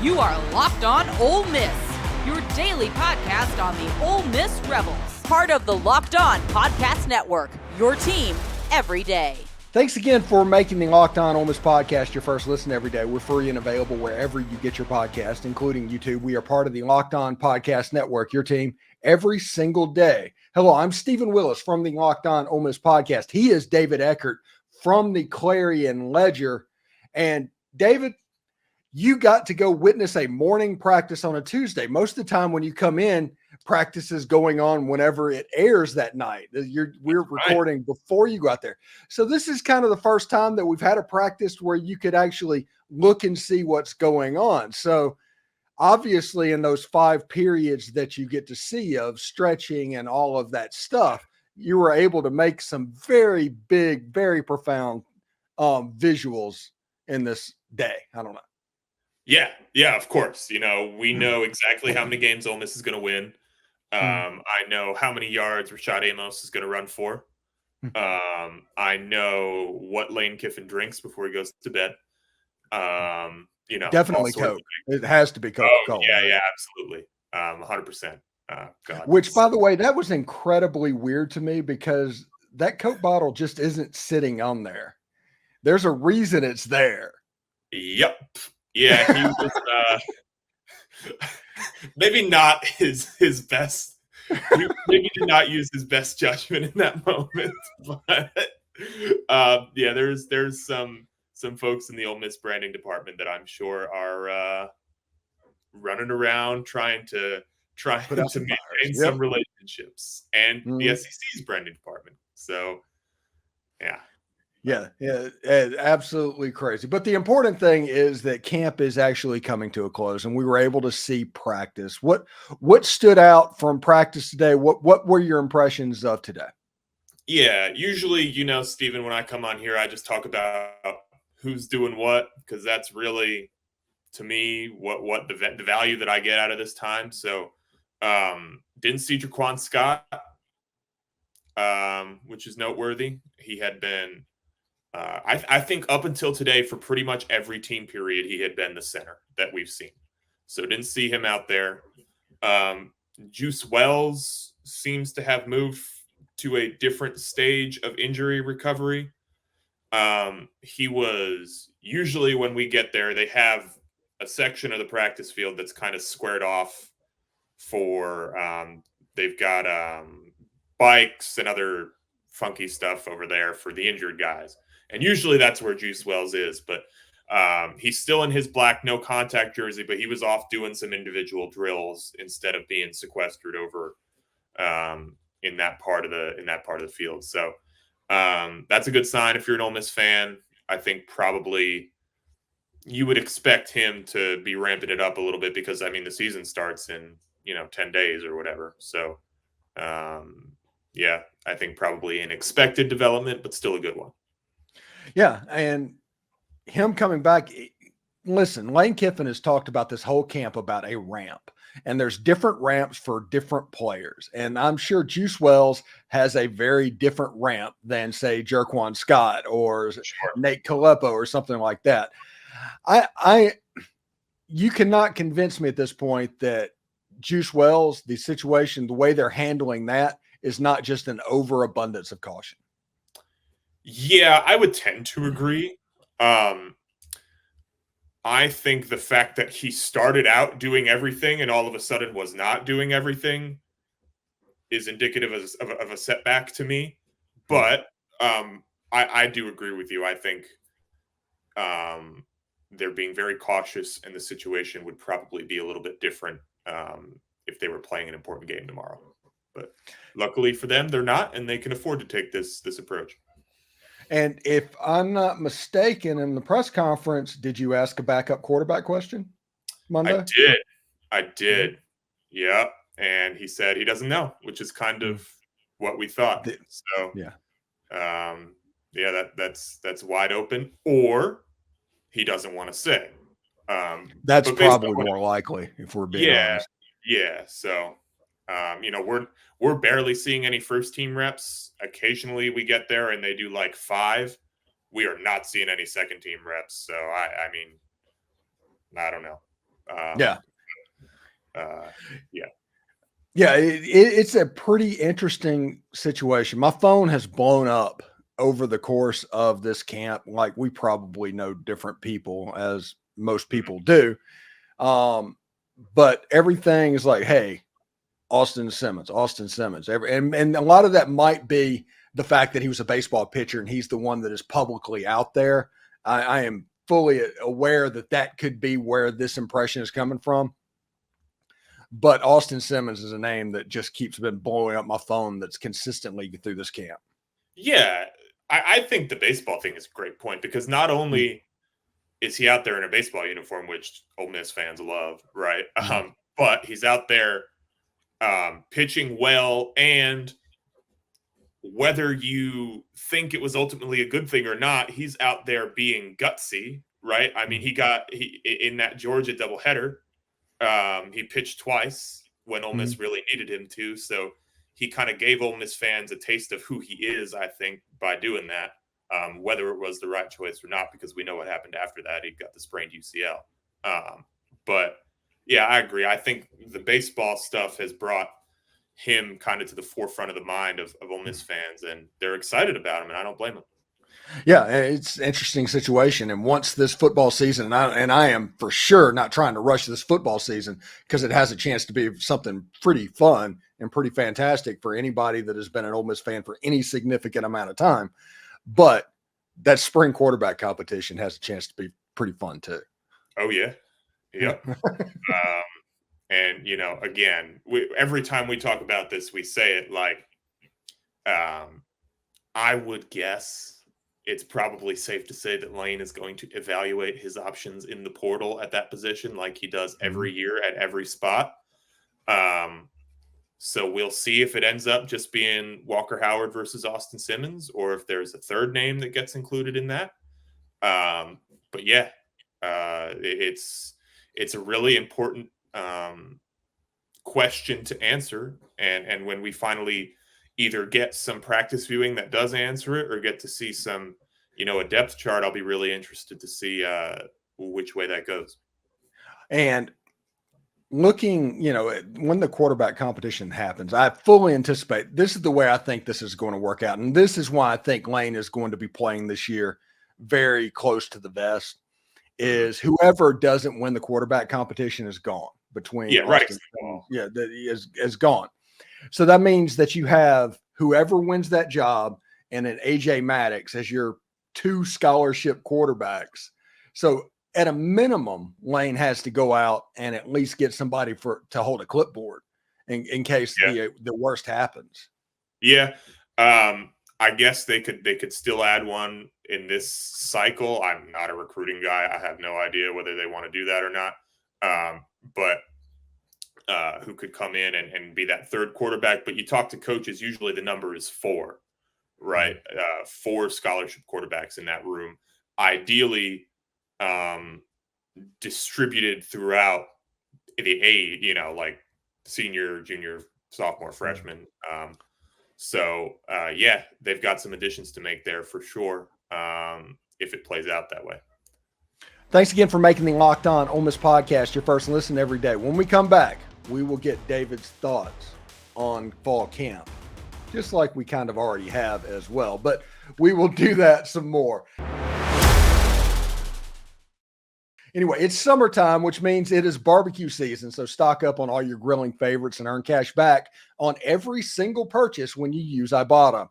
You are Locked On Ole Miss, your daily podcast on the Ole Miss Rebels. Part of the Locked On Podcast Network, your team every day. Thanks again for making the Locked On Ole Miss podcast your first listen every day. We're free and available wherever you get your podcast, including YouTube. We are part of the Locked On Podcast Network, your team every single day. Hello, I'm Steven Willis from the Locked On Ole Miss podcast. He is David Eckert from the Clarion Ledger. And David, you got to go witness a morning practice on a Tuesday. Most of the time when you come in, practice is going on whenever it airs that night. We're recording before you go out there. So this is kind of the first time that we've had a practice where you could actually look and see what's going on. So obviously in those 5 periods that you get to see of stretching and all of that stuff, you were able to make some very big, very profound visuals in this day. I don't know. Yeah, of course. You know, we know exactly how many games Ole Miss is going to win. I know how many yards Rashad Amos is going to run for. I know what Lane Kiffin drinks before he goes to bed. You know, definitely Coke. It has to be Coca-Cola. Yeah, absolutely. 100%. God. Which, by the way, that was incredibly weird to me because that Coke bottle just isn't sitting on there. There's a reason it's there. Yep. Yeah, he was maybe not his best. He maybe did not use his best judgment in that moment. But yeah, there's some folks in the Ole Miss branding department that I'm sure are running around trying to maintain some relationships, and the SEC's branding department. So Yeah, absolutely crazy. But the important thing is that camp is actually coming to a close, and we were able to see practice. What stood out from practice today? What were your impressions of today? Yeah, usually, you know, Steven, when I come on here, I just talk about who's doing what, because that's really, to me, what the value that I get out of this time. So, didn't see Jerquan Scott, which is noteworthy. He had been. I think up until today, for pretty much every team period, he had been the center that we've seen. So didn't see him out there. Juice Wells seems to have moved to a different stage of injury recovery. He was usually, when we get there, they have a section of the practice field that's kind of squared off for they've got bikes and other funky stuff over there for the injured guys. And usually that's where Juice Wells is, but he's still in his black no contact jersey, but he was off doing some individual drills instead of being sequestered over in that part of the field. So that's a good sign if you're an Ole Miss fan. I think probably you would expect him to be ramping it up a little bit because, I mean, the season starts in 10 days or whatever. So yeah, I think probably an expected development, but still a good one. Yeah, and him coming back, listen, Lane Kiffin has talked about this whole camp about a ramp, and there's different ramps for different players. And I'm sure Juice Wells has a very different ramp than, say, Jerquan Scott or Nate Kalepo or something like that. You cannot convince me at this point that Juice Wells, the situation, the way they're handling that is not just an overabundance of caution. Yeah, I would tend to agree. I think the fact that he started out doing everything and all of a sudden was not doing everything is indicative of a setback to me. But I do agree with you. I think they're being very cautious, and the situation would probably be a little bit different if they were playing an important game tomorrow. But luckily for them, they're not, and they can afford to take this approach. And if I'm not mistaken, in the press conference, did you ask a backup quarterback question Monday? I did. Yeah. And he said he doesn't know, which is kind of what we thought. So, that's wide open, or he doesn't want to say. That's probably more likely if we're being honest. Yeah. So, we're barely seeing any first team reps. Occasionally we get there and they do like 5. We are not seeing any second team reps. So I mean, I don't know. Yeah. Yeah. Yeah, it's a pretty interesting situation. My phone has blown up over the course of this camp. Like, we probably know different people, as most people do. But everything is like, hey, Austin Simmons. And a lot of that might be the fact that he was a baseball pitcher and he's the one that is publicly out there. I am fully aware that could be where this impression is coming from. But Austin Simmons is a name that just keeps been blowing up my phone that's consistently through this camp. Yeah, I think the baseball thing is a great point, because not only is he out there in a baseball uniform, which Ole Miss fans love, right? But he's out there pitching well, and whether you think it was ultimately a good thing or not, he's out there being gutsy, right? I mean, he in that Georgia doubleheader. He pitched twice when Ole Miss really needed him to. So he kind of gave Ole Miss fans a taste of who he is, I think, by doing that, whether it was the right choice or not, because we know what happened after that. He got the sprained UCL. But, yeah, I agree. I think the baseball stuff has brought him kind of to the forefront of the mind of Ole Miss fans, and they're excited about him, and I don't blame them. Yeah, it's an interesting situation. And once this football season, and I am for sure not trying to rush this football season, because it has a chance to be something pretty fun and pretty fantastic for anybody that has been an Ole Miss fan for any significant amount of time. But that spring quarterback competition has a chance to be pretty fun too. Oh, yeah. Yep. And, again, every time we talk about this, we say it like, I would guess it's probably safe to say that Lane is going to evaluate his options in the portal at that position, like he does every year at every spot. So we'll see if it ends up just being Walker Howard versus Austin Simmons, or if there's a third name that gets included in that. But yeah, it's a really important question to answer. And when we finally either get some practice viewing that does answer it, or get to see some, a depth chart, I'll be really interested to see which way that goes. And looking, when the quarterback competition happens, I fully anticipate this is the way I think this is going to work out. And this is why I think Lane is going to be playing this year very close to the vest, is whoever doesn't win the quarterback competition is gone between. Yeah, right. That is gone. So that means that you have whoever wins that job and an AJ Maddox as your 2 scholarship quarterbacks. So at a minimum, Lane has to go out and at least get somebody to hold a clipboard in case the worst happens. Yeah. I guess they could still add one in this cycle. I'm not a recruiting guy. I have no idea whether they want to do that or not. But who could come in and be that third quarterback. But you talk to coaches, usually the number is 4, right? 4 scholarship quarterbacks in that room, ideally distributed throughout the like senior, junior, sophomore, freshman. So they've got some additions to make there for sure, if it plays out that way. Thanks again for making the Locked On Ole Miss podcast your first listen every day. When we come back, we will get David's thoughts on fall camp, just like we kind of already have as well. But we will do that some more. Anyway, it's summertime, which means it is barbecue season. So stock up on all your grilling favorites and earn cash back on every single purchase when you use Ibotta.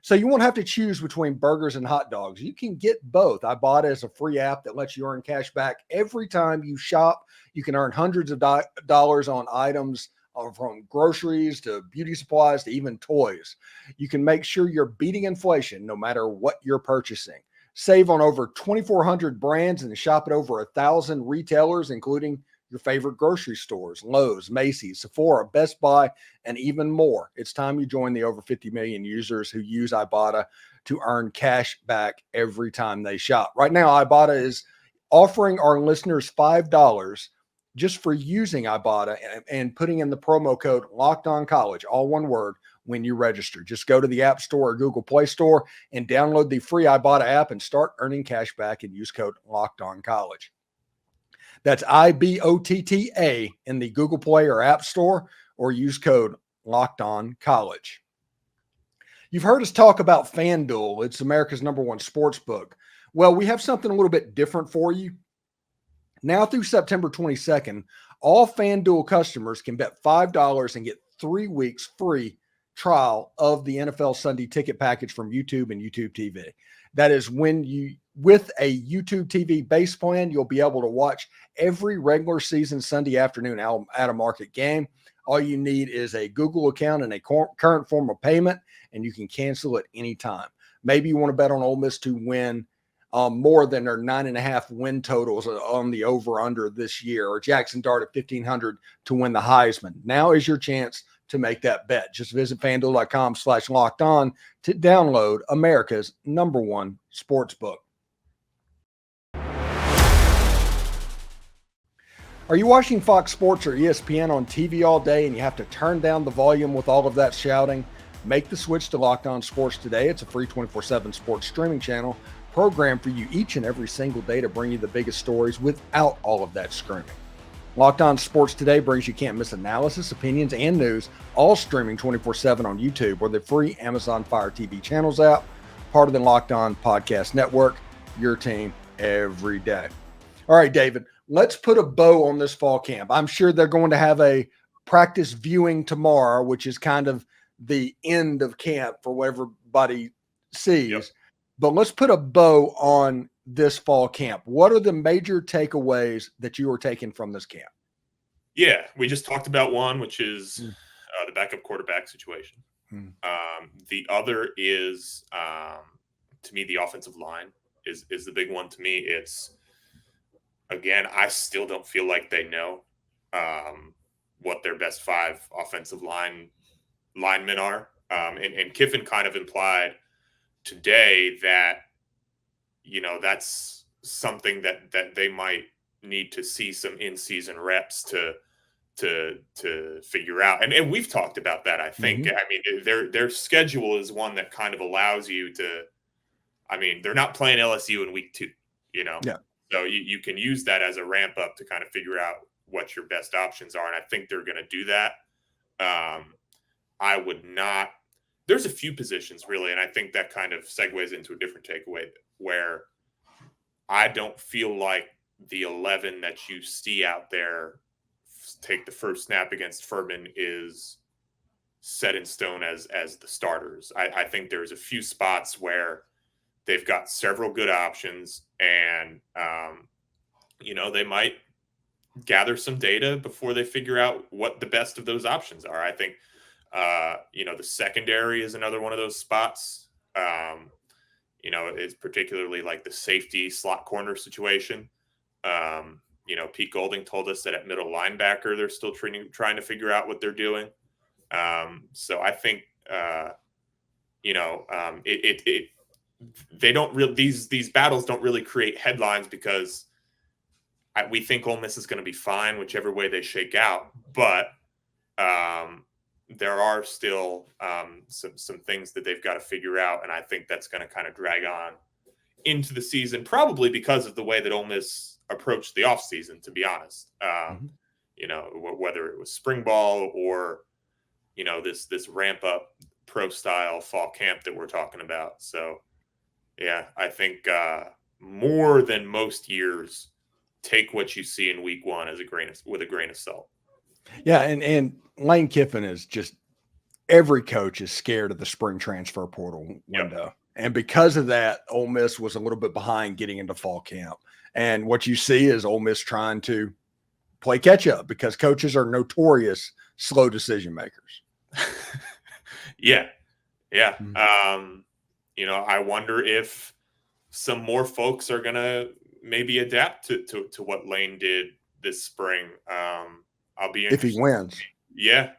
So you won't have to choose between burgers and hot dogs. You can get both. Ibotta is a free app that lets you earn cash back every time you shop. You can earn hundreds of dollars on items from groceries to beauty supplies to even toys. You can make sure you're beating inflation no matter what you're purchasing. Save on over 2,400 brands and shop at over 1,000 retailers, including your favorite grocery stores, Lowe's, Macy's, Sephora, Best Buy, and even more. It's time you join the over 50 million users who use Ibotta to earn cash back every time they shop. Right now, Ibotta is offering our listeners $5 just for using Ibotta and putting in the promo code LOCKEDONCollege, all one word, when you register. Just go to the App Store or Google Play Store and download the free Ibotta app and start earning cash back and use code LOCKEDONCollege. That's IBOTTA in the Google Play or App Store, or use code LOCKEDONCollege. You've heard us talk about FanDuel. It's America's #1 sports book. Well, we have something a little bit different for you. Now through September 22nd, all FanDuel customers can bet $5 and get 3 weeks free trial of the NFL Sunday ticket package from YouTube and YouTube TV. That is when you, with a YouTube TV base plan, you'll be able to watch every regular season Sunday afternoon at a market game. All you need is a Google account and a current form of payment, and you can cancel at any time. Maybe you want to bet on Ole Miss to win more than their 9.5 win totals on the over-under this year, or Jackson Dart at 1,500 to win the Heisman. Now is your chance to make that bet. Just visit FanDuel.com/lockedon to download America's #1 sports book. Are you watching Fox Sports or ESPN on TV all day and you have to turn down the volume with all of that shouting? Make the switch to Locked On Sports today. It's a free 24/7 sports streaming channel programmed for you each and every single day to bring you the biggest stories without all of that screaming. Locked On Sports Today brings you can't miss analysis, opinions, and news, all streaming 24/7 on YouTube or the free Amazon Fire TV channels app, part of the Locked On Podcast Network, your team every day. All right, David, let's put a bow on this fall camp. I'm sure they're going to have a practice viewing tomorrow, which is kind of the end of camp for what everybody sees. Yep. But let's put a bow on this fall camp. What are the major takeaways that you are taking from this camp? Yeah, we just talked about one, which is the backup quarterback situation. The other is, to me, the offensive line is the big one. To me, it's, again, I still don't feel like they know what their best 5 offensive linemen are. And Kiffin kind of implied today that, that's something that they might need to see some in-season reps to figure out. And we've talked about that, I think. I mean, their schedule is one that kind of allows you to, they're not playing LSU in week 2, Yeah. So you can use that as a ramp up to kind of figure out what your best options are. And I think they're going to do that. I would not. There's a few positions, really, and I think that kind of segues into a different takeaway where I don't feel like the 11 that you see out there take the first snap against Furman is set in stone as the starters. I think there's a few spots where they've got several good options, and, they might gather some data before they figure out what the best of those options are. I think the secondary is another one of those spots. It's particularly like the safety slot corner situation. Pete Golding told us that at middle linebacker, they're still trying to figure out what they're doing. So I think, they don't really, these battles don't really create headlines because we think Ole Miss is going to be fine, whichever way they shake out. But, there are still some things that they've got to figure out, and I think that's going to kind of drag on into the season, probably because of the way that Ole Miss approached the offseason, to be honest. Whether it was spring ball or, this ramp-up pro-style fall camp that we're talking about. So, yeah, I think more than most years, take what you see in week 1 with a grain of salt. Yeah, and Lane Kiffin is just, every coach is scared of the spring transfer portal window. Yep. And because of that, Ole Miss was a little bit behind getting into fall camp. And what you see is Ole Miss trying to play catch up because coaches are notorious slow decision makers. Yeah. I wonder if some more folks are going to maybe adapt to what Lane did this spring. I'll be interested. If he wins. Yeah.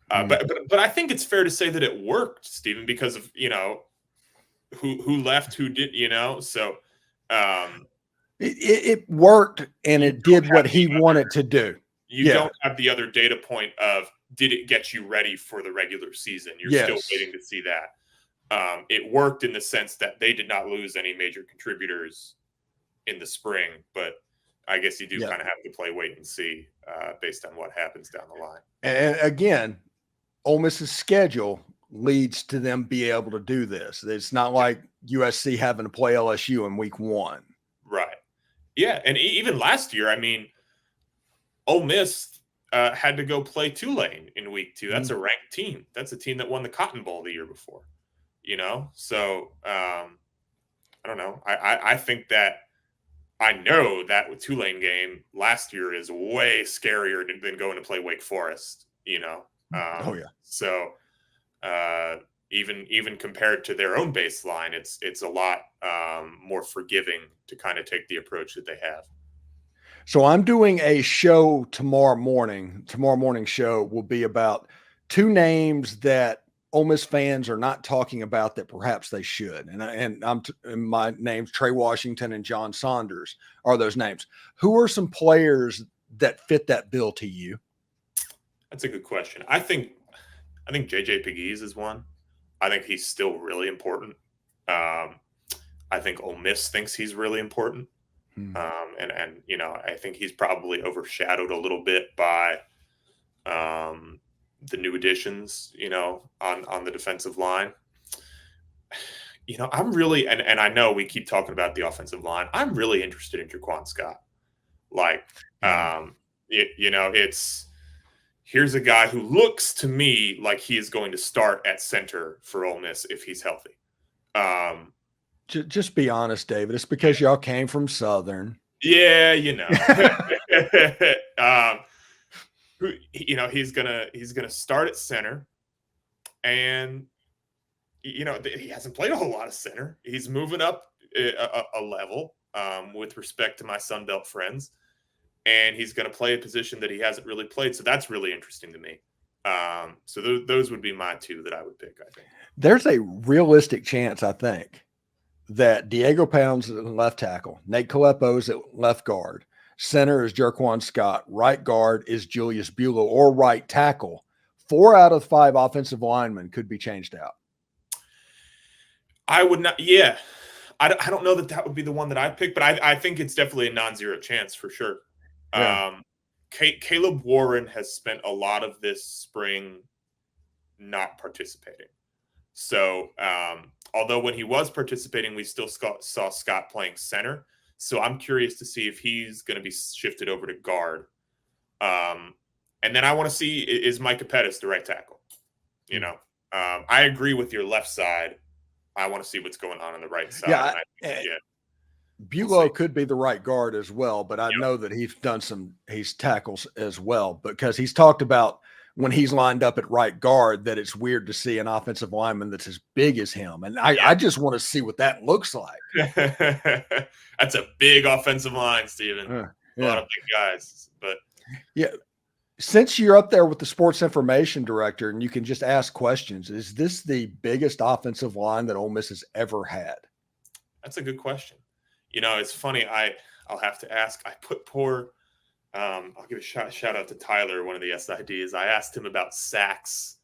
But I think it's fair to say that it worked, Steven, because of, who left, who did, so it worked and it did what he wanted to do. You don't have the other data point of, did it get you ready for the regular season? You're still waiting to see that. It worked in the sense that they did not lose any major contributors in the spring, but I guess you do Yeah. kind of have to play wait and see based on what happens down the line. And again, Ole Miss's schedule leads to them be able to do this. It's not like USC having to play LSU in week 1. Right. Yeah, and even last year, I mean, Ole Miss had to go play Tulane in week 2. That's a ranked team. That's a team that won the Cotton Bowl the year before. So I don't know. I think that I know that with Tulane game last year is way scarier than going to play Wake Forest. Oh yeah. So even compared to their own baseline, it's a lot more forgiving to kind of take the approach that they have. So I'm doing a show tomorrow morning. Tomorrow morning show will be about 2 names that Ole Miss fans are not talking about that perhaps they should. And my names, Trey Washington and John Saunders, are those names. Who are some players that fit that bill to you? That's a good question. I think JJ Pegues is one. I think he's still really important. I think Ole Miss thinks he's really important. And I think he's probably overshadowed a little bit by the new additions, on the defensive line. I'm really, and I know we keep talking about the offensive line. I'm really interested in Jerquan Scott. Here's a guy who looks to me like he is going to start at center for Ole Miss if he's healthy. Just be honest, David. It's because y'all came from Southern. Yeah, he's gonna start at center, and he hasn't played a whole lot of center. He's moving up a level with respect to my Sun Belt friends, and he's going to play a position that he hasn't really played. So that's really interesting to me. So those would be my 2 that I would pick. I think there's a realistic chance, I think, that Diego Pounds is at left tackle, Nate Kalepo is at left guard, center is Jerquan Scott, right guard is Julius Buelow, or right tackle. 4 out of 5 offensive linemen could be changed out. I would not. Yeah, I don't know that would be the one that I pick, but I think it's definitely a non-zero chance for sure. Yeah. Caleb Warren has spent a lot of this spring not participating. So, although when he was participating, we still saw Scott playing center. So I'm curious to see if he's going to be shifted over to guard. And then I want to see, is Micah Pettis the right tackle? I agree with your left side. I want to see what's going on the right side. Buelow could be the right guard as well, but I know that he's tackles as well, because he's talked about when he's lined up at right guard that it's weird to see an offensive lineman that's as big as him. And I just want to see what that looks like. That's a big offensive line, Steven. A lot of big guys, but since you're up there with the sports information director and you can just ask questions, is this the biggest offensive line that Ole Miss has ever had? That's a good question. It's funny. I'll have to ask. I put I'll give a shout out to Tyler, one of the SIDs. I asked him about sacks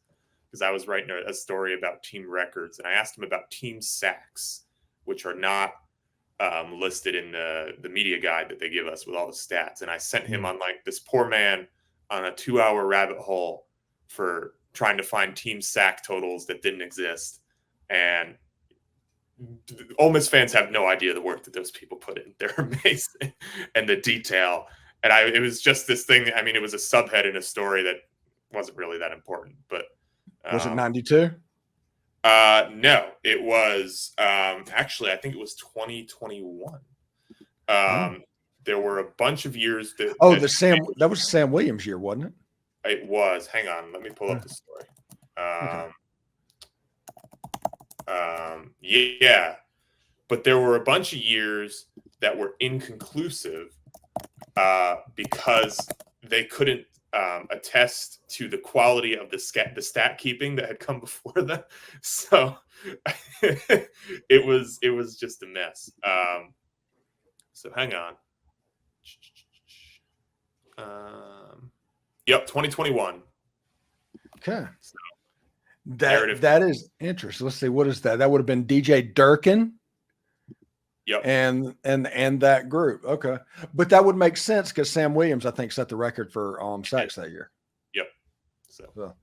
because I was writing a story about team records, and I asked him about team sacks, which are not listed in the media guide that they give us with all the stats. And I sent him on this poor man on a 2-hour rabbit hole for trying to find team sack totals that didn't exist. And Ole Miss fans have no idea the work that those people put in. They're amazing. And the detail. And it was just this thing. I mean, it was a subhead in a story that wasn't really that important. But was it 92? No, it was actually, I think it was 2021. There were a bunch of years that that was Sam Williams year, wasn't it? It was. Hang on, let me pull up the story. Yeah, but there were a bunch of years that were inconclusive because they couldn't attest to the quality of the stat keeping that had come before them. So it was just a mess. So hang on. Yep, 2021. Okay. So, that is interesting. Let's see, what is that? That would have been DJ Durkin. Yep. and that group. Okay. But that would make sense because Sam Williams, I think, set the record for sacks that year. Yep. So.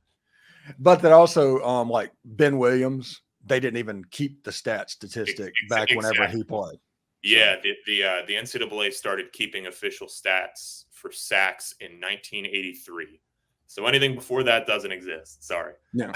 But that also like Ben Williams, they didn't even keep the stat statistic back whenever he played. Yeah, the NCAA started keeping official stats for sacks in 1983. So anything before that doesn't exist. Sorry. Yeah.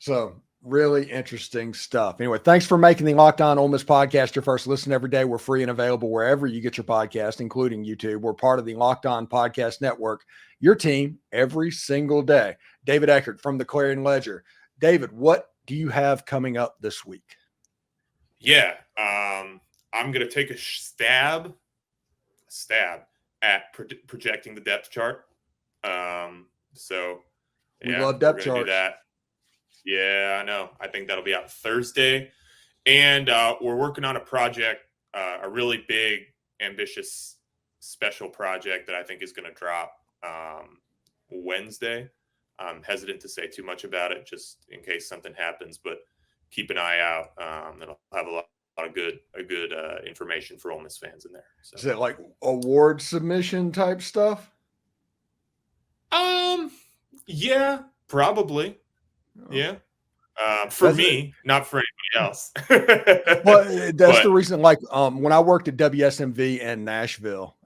So really interesting stuff. Anyway, thanks for making the Locked On Ole Miss podcast your first listen every day. We're free and available wherever you get your podcast, including YouTube. We're part of the Locked On Podcast Network, your team every single day. David Eckert from the Clarion Ledger. David, what do you have coming up this week? Yeah, I'm going to take a stab at projecting the depth chart. We love depth charts. Do that. Yeah, I know. I think that'll be out Thursday. And we're working on a project, a really big, ambitious, special project that I think is going to drop Wednesday. I'm hesitant to say too much about it just in case something happens, but keep an eye out. It'll have a lot of good information for Ole Miss fans in there. So. Is it like award submission type stuff? Yeah, probably. Yeah. For me, not for anybody else. Well, that's the reason. Like when I worked at WSMV in Nashville,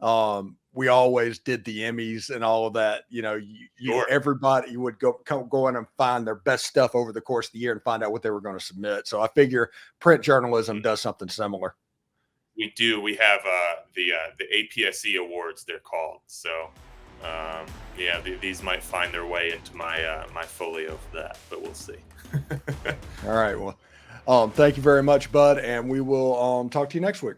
we always did the Emmys and all of that. You know, everybody would go in and find their best stuff over the course of the year and find out what they were going to submit. So I figure print journalism does something similar. We do. We have the APSE awards, they're called. So these might find their way into my my folio for that, but we'll see. All right. Well, thank you very much, Bud, and we will talk to you next week.